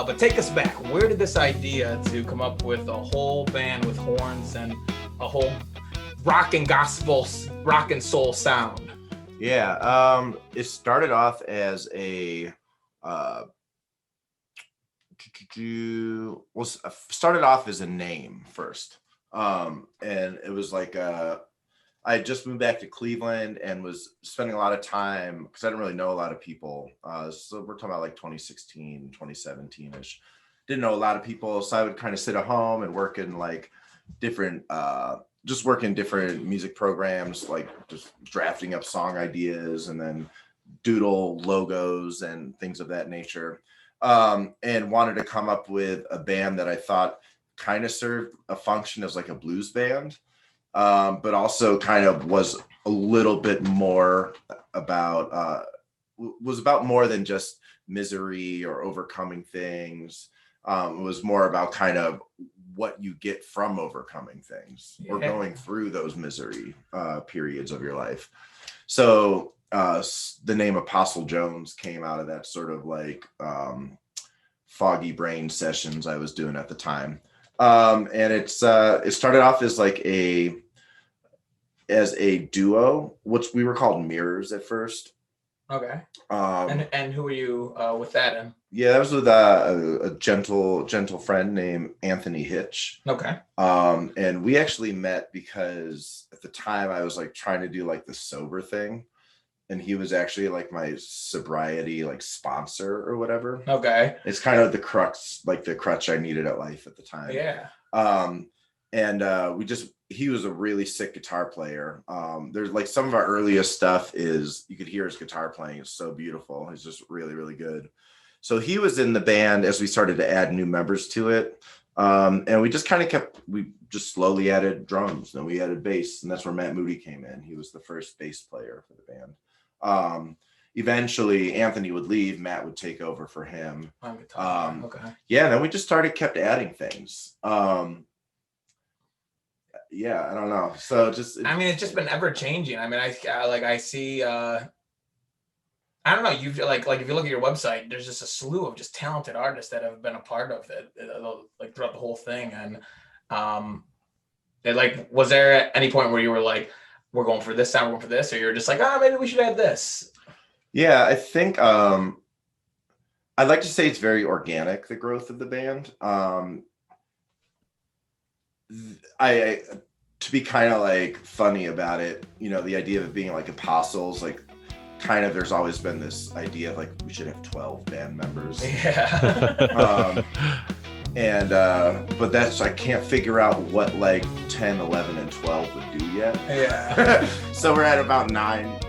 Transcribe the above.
But take us back. Where did this idea to come up with a whole band with horns and a whole rock and gospel, rock and soul sound? Yeah, it started off as a started off as a name first, and it was like I had just moved back to Cleveland and was spending a lot of time because I didn't really know a lot of people. So we're talking about like 2016, 2017-ish. Didn't know a lot of people, so I would kind of sit at home and work in like different just work in different music programs, like just drafting up song ideas and then doodle logos and things of that nature. And wanted to come up with a band that I thought kind of served a function as like a blues band, but also kind of was a little bit more about, was about more than just misery or overcoming things. It was more about kind of what you get from overcoming things or going through those misery periods of your life. So the name Apostle Jones came out of that sort of like foggy brain sessions I was doing at the time. And it started off as like a duo, which we were called Mirrors at first. Okay. And who were you with that in? Yeah, that was with a gentle friend named Anthony Hitch. Okay. And we actually met because at the time I was like trying to do like the sober thing, and he was actually like my sobriety like sponsor or whatever. Okay. It's kind of the crutch I needed at life at the time. Yeah. He was a really sick guitar player. There's like some of our earliest stuff is you could hear his guitar playing. It's so beautiful. He's just really, really good. So he was in the band as we started to add new members to it. And we just kind of we just slowly added drums, then we added bass, and that's where Matt Moody came in. He was the first bass player for the band. Eventually Anthony would leave, Matt would take over for him. Okay. Yeah, then we just kept adding things. Yeah, I don't know. So it's just been ever changing. I mean, I see, I don't know. You've like if you look at your website, there's just a slew of just talented artists that have been a part of it, like throughout the whole thing. And was there at any point where you were like, we're going for this sound, we're going for this, or you're just like, maybe we should add this? Yeah, I think I'd like to say it's very organic, the growth of the band. I to be kind of like funny about it, the idea of it being like apostles, like kind of there's always been this idea of like we should have 12 band members. Yeah. But I can't figure out what like 10, 11, and 12 would do yet. Yeah. So we're at about 9.